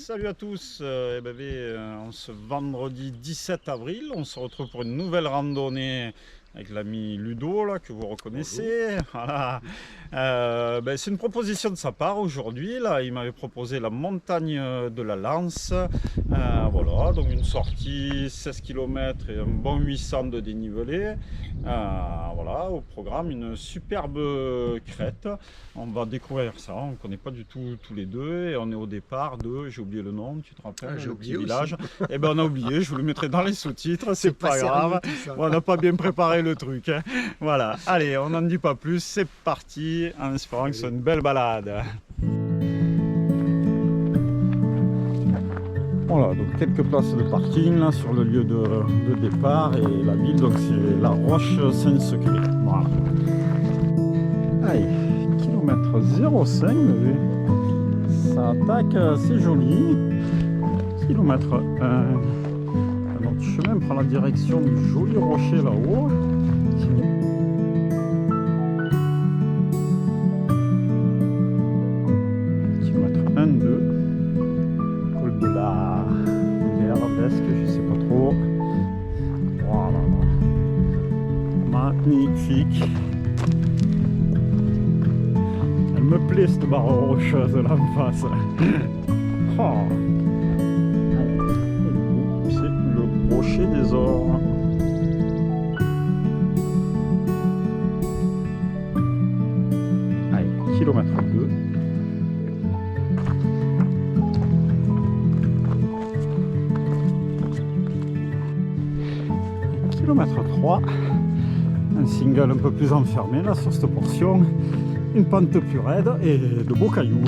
Salut à tous, en ce vendredi 17 avril, on se retrouve pour une nouvelle randonnée avec l'ami Ludo là, que vous reconnaissez. Voilà. C'est une proposition de sa part aujourd'hui. Là, il m'avait proposé la montagne de la Lance. Voilà, donc une sortie 16 km et un bon 800 de dénivelé. Voilà, au programme, une superbe crête. On va découvrir ça, on ne connaît pas du tout tous les deux et on est au départ de, j'ai oublié le nom, tu te rappelles, j'ai le oublié petit aussi. village. Eh ben on a oublié, je vous le mettrai dans les sous-titres, c'est pas grave. Sérieux, On n'a pas bien préparé le truc. Hein. Voilà, allez, on n'en dit pas plus, c'est parti, en espérant que ce soit une belle balade. Voilà, donc quelques places de parking là sur le lieu de départ et la ville, donc c'est La Roche-Saint-Secret. Voilà. Allez, kilomètre 0,5, ça attaque, c'est joli. Kilomètre 1. Notre chemin prend la direction du joli rocher là-haut. Kilomètre 1, 2. Col de la Verdesque, je sais pas trop. Voilà. Magnifique. Elle me plaît cette barre rocheuse là en face. Oh. C'est le rocher des ors. Allez, kilomètre 2. Kilomètre 3. Un single un peu plus enfermé là sur cette portion. Une pente plus raide et de beaux cailloux.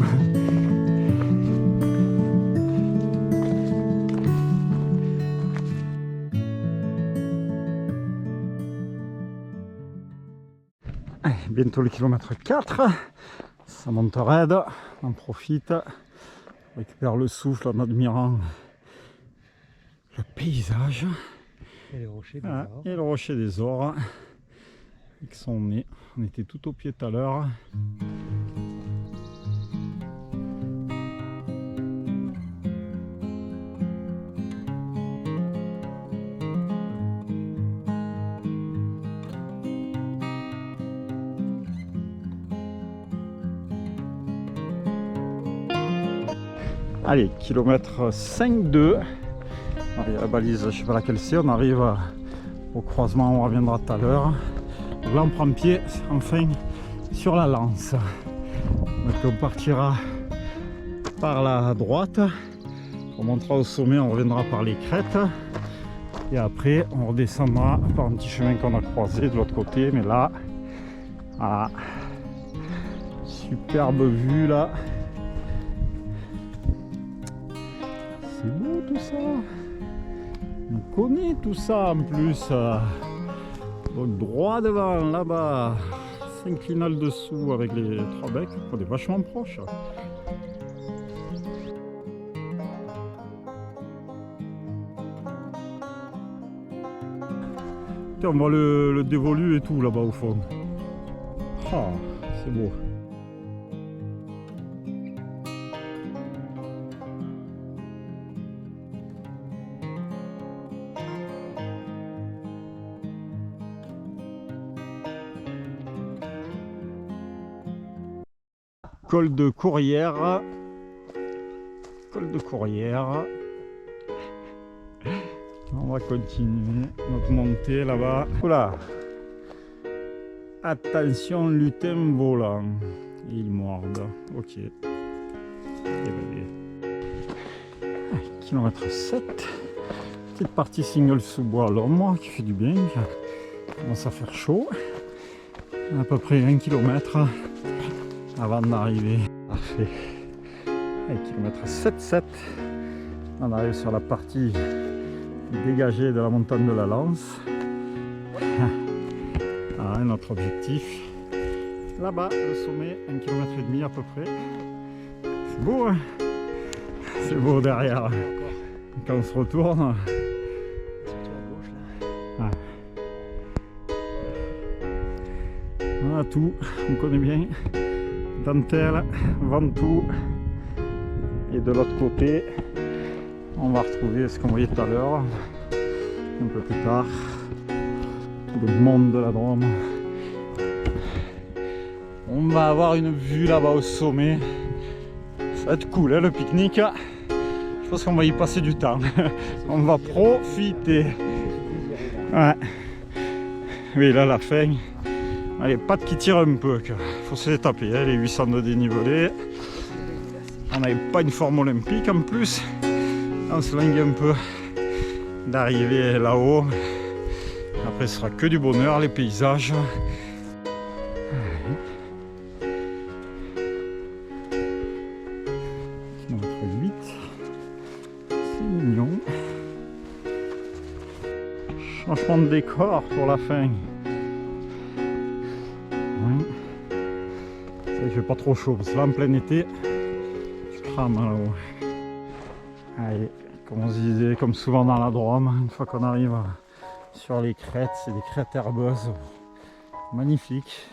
Bientôt le kilomètre 4, ça monte raide, on en profite, on récupère le souffle en admirant le paysage et les rochers des ors. Et le rocher des ors avec son nez. On était tout au pied tout à l'heure. Allez, kilomètre 5,2. Il y a la balise, je ne sais pas laquelle c'est, on arrive au croisement, on reviendra tout à l'heure. Là on prend pied, enfin, sur la Lance. Donc on partira par la droite, on montera au sommet, on reviendra par les crêtes. Et après on redescendra par un petit chemin qu'on a croisé de l'autre côté, mais là, voilà, superbe vue là. C'est beau tout ça. On connaît tout ça en plus. Donc droit devant, là-bas, s'inclinal dessous avec les trois becs. On est vachement proche. Tiens, on voit le dévolu et tout là-bas au fond. Ah, c'est beau. Col de Courrières. Col de Courrières. On va continuer notre montée là-bas. Oula. Attention, lutin volant. Il morde. Ok. Kilomètre 7. Petite partie single sous bois à l'ombre qui fait du bien. Qui commence à faire chaud. À peu près 1 km. Avant d'arriver. Parfait. Kilomètre 7,7. On arrive sur la partie dégagée de la montagne de la Lance. Voilà notre objectif. Là-bas, le sommet, 1,5 km à peu près. C'est beau, hein? C'est beau derrière. Quand on se retourne. Surtout à gauche là. Voilà tout, on connaît bien. Dentelle, Ventoux Et de l'autre côté, on va retrouver ce qu'on voyait tout à l'heure, un peu plus tard, tout le monde de la Drôme. On va avoir une vue là-bas au sommet. Ça va être cool, hein, le pique-nique. Je pense qu'on va y passer du temps. On va profiter. Ouais. Oui, là, la fin. Les pattes qui tirent un peu. Il faut se les taper, hein, les 800 de dénivelé. On n'avait pas une forme olympique en plus. On se langue un peu d'arriver là-haut. Après, ce sera que du bonheur, les paysages. Kilomètre 8. C'est mignon. Changement de décor pour la fin. Oui. C'est vrai qu'il fait pas trop chaud parce que là en plein été, tu crames là-haut. Allez, comme on se disait, comme souvent dans la Drôme, une fois qu'on arrive sur les crêtes, c'est des crêtes herbeuses magnifiques.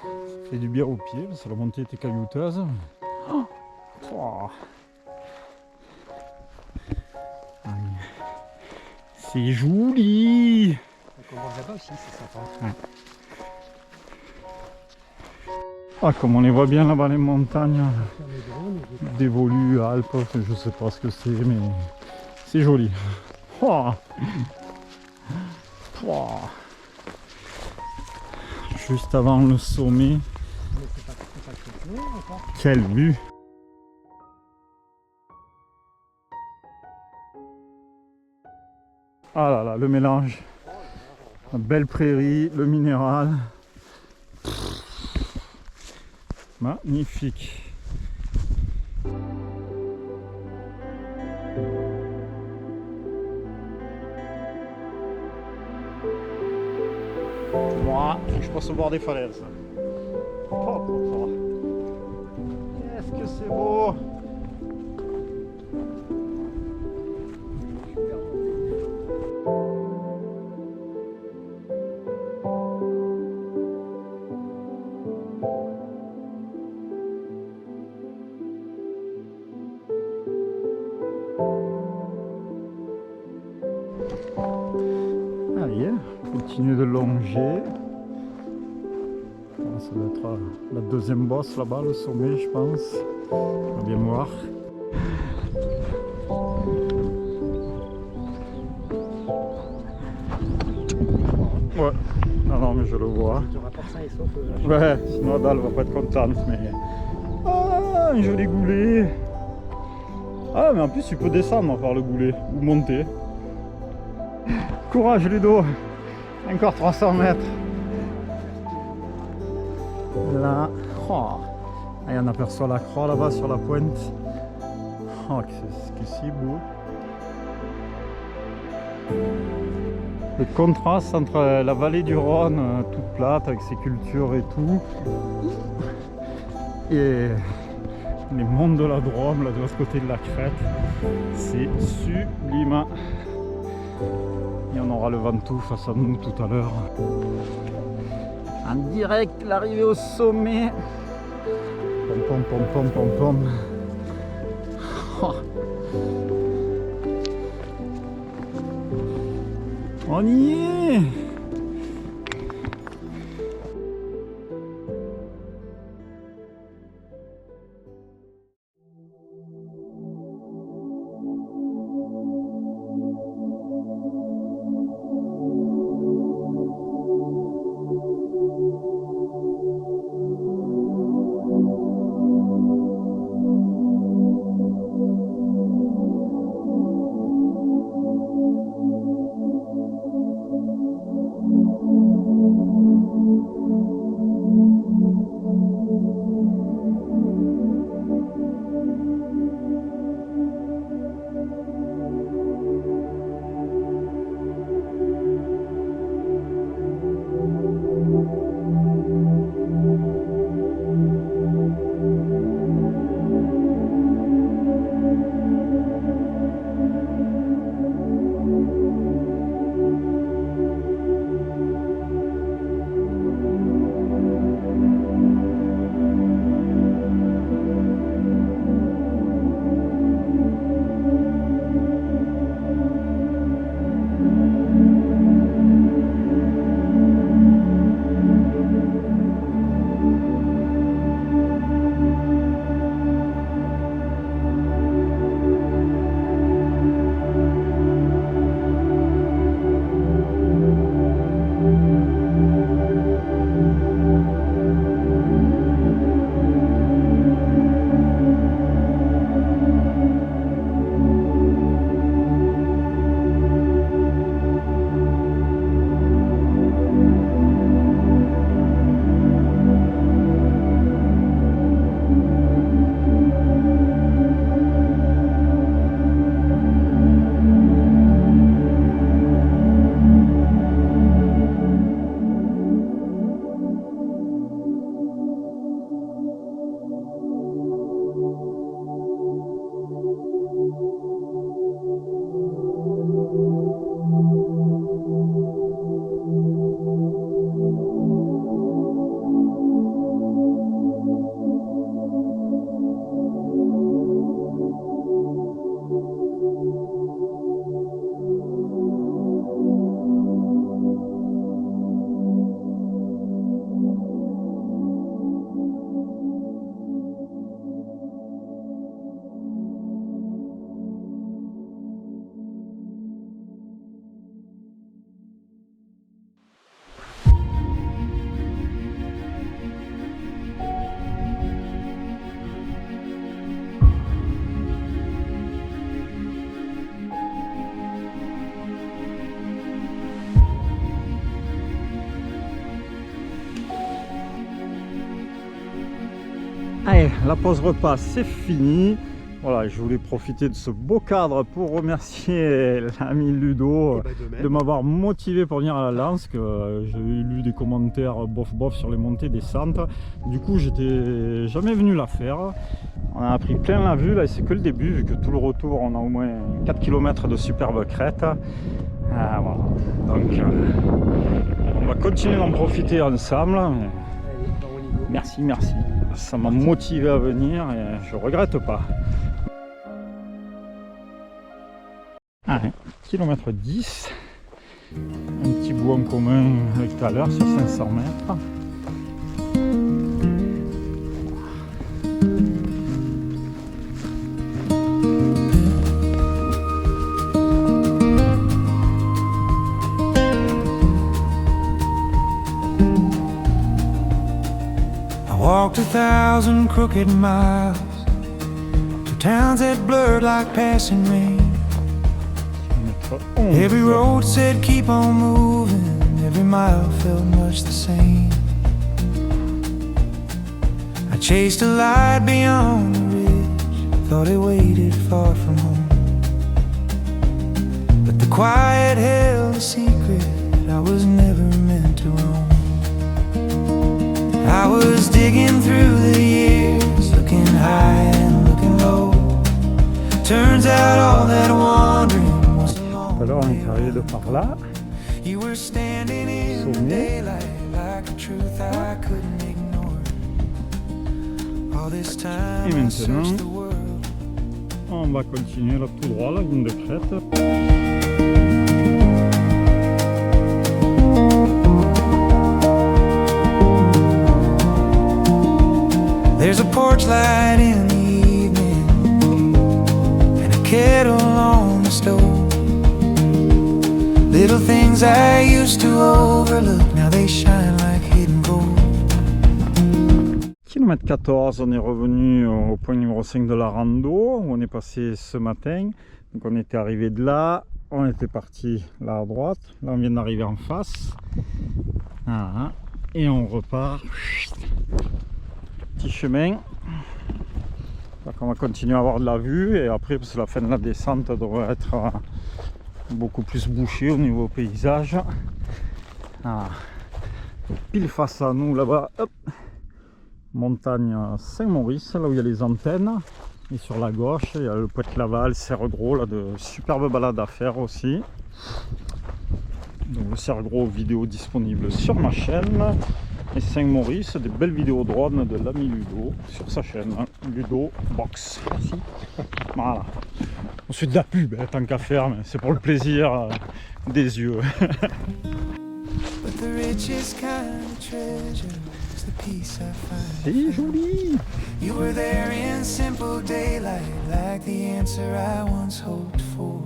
Ça fait du bien aux pieds parce que la montée était caillouteuse. Oh. C'est joli. On mange là-bas aussi, c'est sympa. Ouais. Ah, comme on les voit bien là-bas, les montagnes d'Évolues, Alpes, je sais pas ce que c'est, mais c'est joli. Oh. Oh. Juste avant le sommet, quelle vue! Ah là là, le mélange, la belle prairie, le minéral. Magnifique. Moi, je passe au bord des falaises. Oh, oh, oh. Qu'est-ce que c'est beau! Allez, continuer de longer. Ça doit être la deuxième bosse là-bas, le sommet, je pense. On va bien voir. Ouais, non, mais je le vois. Tu rapportes ça et sauf. Ouais, sinon Adal va pas être contente, mais. Ah, un joli goulet! Ah, mais en plus, tu peux descendre par le goulet ou monter. Courage, Ludo! Encore 300 mètres. Là, oh. Ah, on aperçoit la croix là-bas sur la pointe. Oh, que c'est beau. Le contraste entre la vallée du Rhône, toute plate avec ses cultures et tout, et les monts de la Drôme, là de l'autre côté de la crête, c'est sublime. Et on aura le Ventoux face à nous tout à l'heure. En direct, l'arrivée au sommet. Pom pom pom pom pom pom. Oh. On y est! Allez, la pause repas c'est fini. Voilà, je voulais profiter de ce beau cadre pour remercier l'ami Ludo de m'avoir motivé pour venir à la Lance, que j'ai lu des commentaires bof sur les montées, descentes. Du coup, j'étais jamais venu la faire. On a pris plein la vue, là, et c'est que le début, vu que tout le retour, on a au moins 4 km de superbes crêtes. Voilà. Donc, on va continuer d'en profiter ensemble. Merci. Ça m'a motivé à venir et je regrette pas. Allez, kilomètre 10. Un petit bout en commun avec tout à l'heure sur 500 mètres. Walked 1,000 crooked miles to towns that blurred like passing rain. Every road said keep on moving, every mile felt much the same. I chased a light beyond the ridge, thought it waited far from home. But the quiet held a secret, I was never meant to roam. I was digging through the years, looking high and looking low. Turns out all that wandering was a long Alors on est arrivé de par là. You were standing in the daylight like a truth I couldn't ignore. All this time I searched the world. On va continuer là tout droit, la ligne de crête. There's a porch light in the evening and a kettle on the stove. Little things I used to overlook, now they shine like hidden gold. Kilomètre 14, on est revenu au point numéro 5 de la rando où on est passé ce matin. Donc on était arrivé de là, on était parti là à droite, là on vient d'arriver en face. Voilà. Et on repart. Petit chemin. Donc on va continuer à avoir de la vue et après parce que la fin de la descente devrait être beaucoup plus bouchée au niveau paysage. Ah. Pile face à nous là-bas, montagne Saint-Maurice, là où il y a les antennes. Et sur la gauche, il y a le Pointe-Laval, Cerf-Gros, là de superbes balades à faire aussi. Donc le Cerf-Gros, vidéo disponible sur ma chaîne. Et Saint-Maurice, des belles vidéos drone de l'ami Ludo sur sa chaîne, hein, Ludo Box. Merci. Voilà. Ensuite de la pub, hein, tant qu'à faire, mais c'est pour le plaisir des yeux. C'est joli. You were there in simple daylight, like the answer I once hoped for.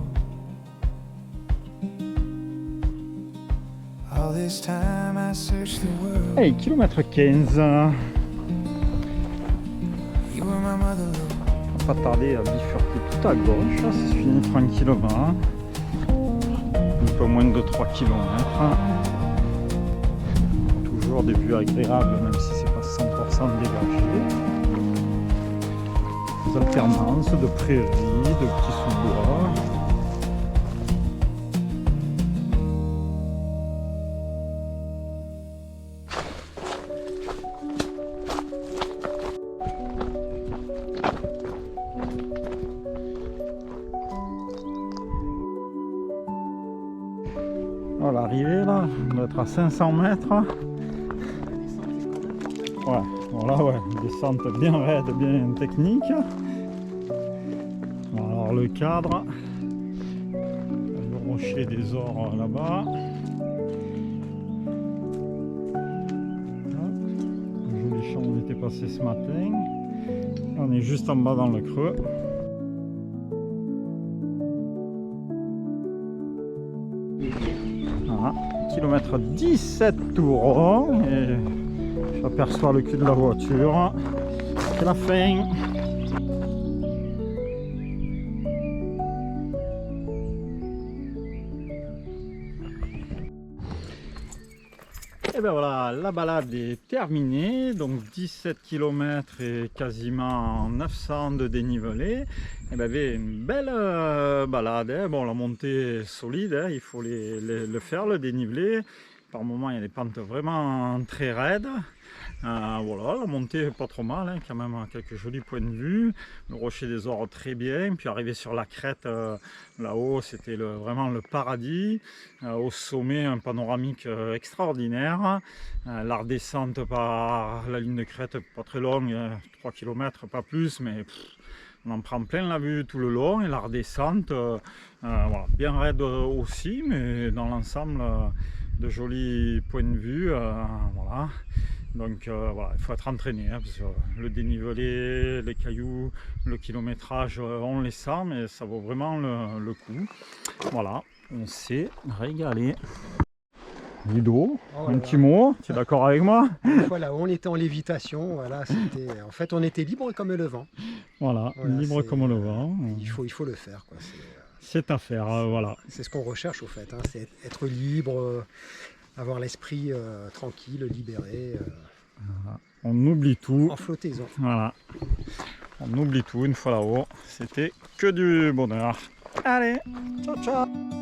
All this time I searched the world. Hey, kilomètre 15. You were my mother, On va pas tarder à bifurquer tout à gauche. Ça se finit tranquillement. Un peu moins de 3 km. Toujours des vues agréables, même si c'est pas 100% dégagé. Des alternances de prairies, de petits sous-bois. Voilà, l'arrivée là, on doit être à 500 mètres. Ouais, voilà, ouais, descente bien raide, bien technique. Bon, alors le cadre, le rocher des ors là-bas. Le joli champ où on était passé ce matin. On est juste en bas dans le creux. Voilà, kilomètre 17 tout rond et j'aperçois le cul de la voiture. C'est la fin. Et ben voilà, la balade est terminée, donc 17 km et quasiment 900 de dénivelé. Et ben une belle balade, hein. Bon, la montée est solide, hein. Il faut le faire, le dénivelé. Par moments, il y a des pentes vraiment très raides. Voilà, la montée est pas trop mal, hein, quand même quelques jolis points de vue. Le rocher des Ors très bien, puis arriver sur la crête là-haut, c'était vraiment le paradis. Au sommet, un panoramique extraordinaire. La redescente par la ligne de crête, pas très longue, 3 km, pas plus, mais on en prend plein la vue tout le long. Et la redescente, voilà, bien raide aussi, mais dans l'ensemble, de jolis points de vue. Voilà. Donc voilà, il faut être entraîné, hein, parce que le dénivelé, les cailloux, le kilométrage, on les sent, mais ça vaut vraiment le coup. Voilà, on s'est régalé. Ludo, Oh un là petit là. mot, tu es d'accord avec moi? Voilà, on était en lévitation, voilà, c'était, en fait, on était libre comme le vent. Voilà, Voilà, libre c'est, comme le vent. Il faut le faire, quoi. C'est à faire, voilà. C'est ce qu'on recherche, au fait, hein, c'est être libre, avoir l'esprit tranquille, libéré, Voilà. On oublie tout. en flottaison. Voilà. On oublie tout une fois là-haut. C'était que du bonheur. Allez, ciao ciao.